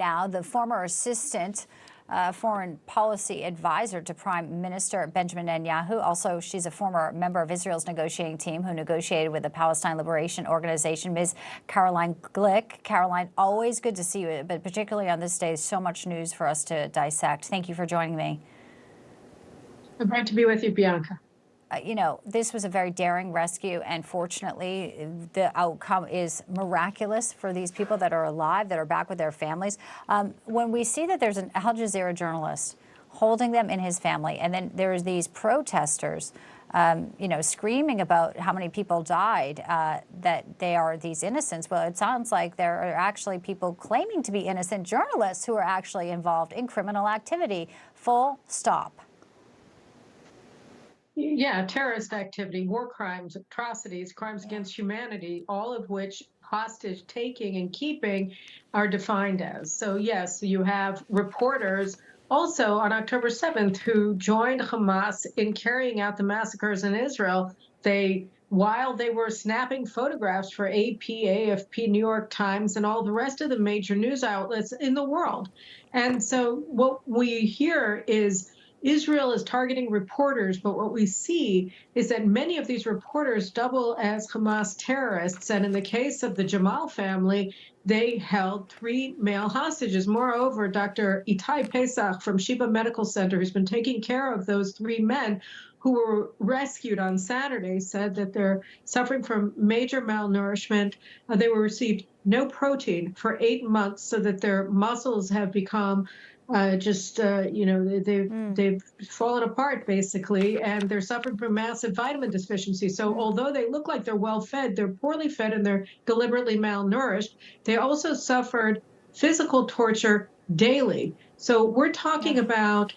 Now, the former assistant foreign policy advisor to Prime Minister Benjamin Netanyahu. Also, she's a former member of Israel's negotiating team who negotiated with the Palestine Liberation Organization, Ms. Caroline Glick. Caroline, always good to see you, but particularly on this day, so much news for us to dissect. Thank you for joining me. I'm glad to be with you, Bianca. You know, this was a very daring rescue, and fortunately, the outcome is miraculous for these people that are alive, that are back with their families. When we see that there's an Al Jazeera journalist holding them in his family, and then there's these protesters, you know, screaming about how many people died, that they are these innocents. Well, it sounds like there are actually people claiming to be innocent journalists who are actually involved in criminal activity. Full stop. Yeah, terrorist activity, war crimes, atrocities, crimes against humanity, all of which hostage taking and keeping are defined as. So yes, you have reporters also on October 7th who joined Hamas in carrying out the massacres in Israel. While they were snapping photographs for AP, AFP, New York Times, and all the rest of the major news outlets in the world. And so what we hear is Israel is targeting reporters, but what we see is that many of these reporters double as Hamas terrorists. And in the case of the Jamal family, they held 3 male hostages. Moreover, Dr. Itai Pesach from Sheba Medical Center, who's been taking care of those 3 men who were rescued on Saturday, said that they're suffering from major malnourishment. They were received no protein for 8 months, so that their muscles have become you know, they've fallen apart basically, and they're suffering from massive vitamin deficiency. So although they look like they're well fed, they're poorly fed and they're deliberately malnourished. They also suffered physical torture daily. So we're talking about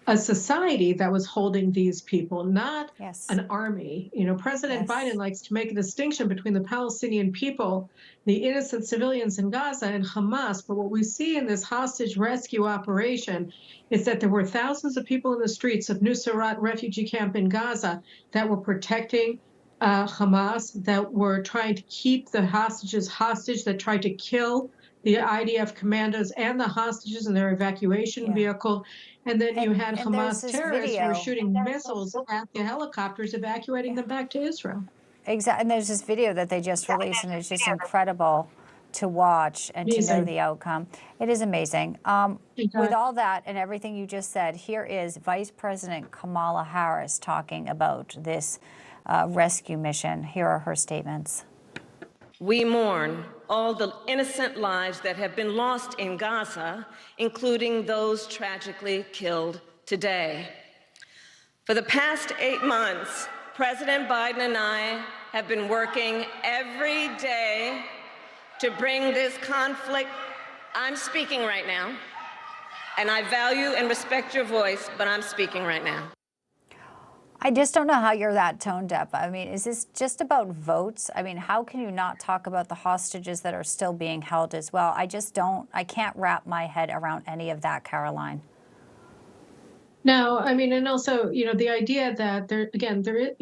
a society that was holding these people, not an army. You know, President Biden likes to make a distinction between the Palestinian people, the innocent civilians in Gaza, and Hamas. But what we see in this hostage rescue operation is that there were thousands of people in the streets of Nuseirat refugee camp in Gaza that were protecting Hamas, that were trying to keep the hostages hostage, that tried to kill the IDF commandos and the hostages in their evacuation vehicle. And then you had Hamas terrorists who were shooting missiles at the helicopters, evacuating them back to Israel. Exactly. And there's this video that they just released, and it's just incredible to watch and to know the outcome. It is amazing. With all that and everything you just said, here is Vice President Kamala Harris talking about this rescue mission. Here are her statements. We mourn all the innocent lives that have been lost in Gaza, including those tragically killed today. For the past 8 months, President Biden and I have been working every day to bring this conflict. I'm speaking right now, and I value and respect your voice, but I'm speaking right now. I just don't know how you're that tone deaf. I mean, is this just about votes? I mean, how can you not talk about the hostages that are still being held as well? I can't wrap my head around any of that, Caroline. No, I mean, and also, you know, the idea that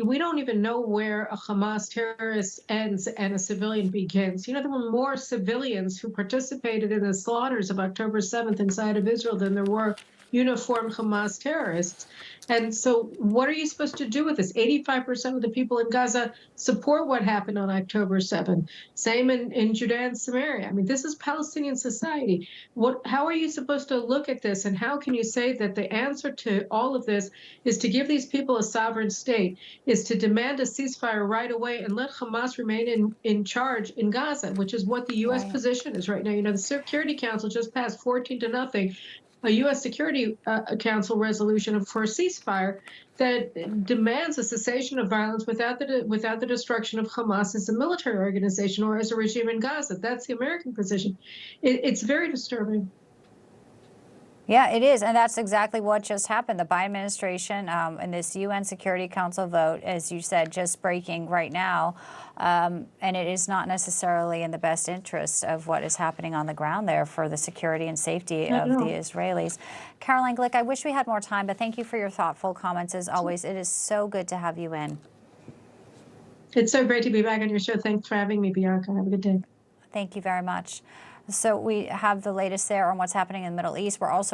we don't even know where a Hamas terrorist ends and a civilian begins. You know, there were more civilians who participated in the slaughters of October 7th inside of Israel than there were uniformed Hamas terrorists. And so what are you supposed to do with this? 85% of the people in Gaza support what happened on October 7th. Same in Judea and Samaria. I mean, this is Palestinian society. How are you supposed to look at this? And how can you say that the answer to all of this is to give these people a sovereign state, is to demand a ceasefire right away and let Hamas remain in charge in Gaza, which is what the U.S. position is right now. You know, the Security Council just passed 14-0 a U.S. Security Council resolution for a ceasefire that demands a cessation of violence without the destruction of Hamas as a military organization or as a regime in Gaza. That's the American position. It's very disturbing. Yeah, it is. And that's exactly what just happened. The Biden administration and this UN Security Council vote, as you said, just breaking right now. And it is not necessarily in the best interest of what is happening on the ground there for the security and safety of the Israelis. Caroline Glick, I wish we had more time, but thank you for your thoughtful comments as always. It is so good to have you in. It's so great to be back on your show. Thanks for having me, Bianca. Have a good day. Thank you very much. So we have the latest there on what's happening in the Middle East. We're also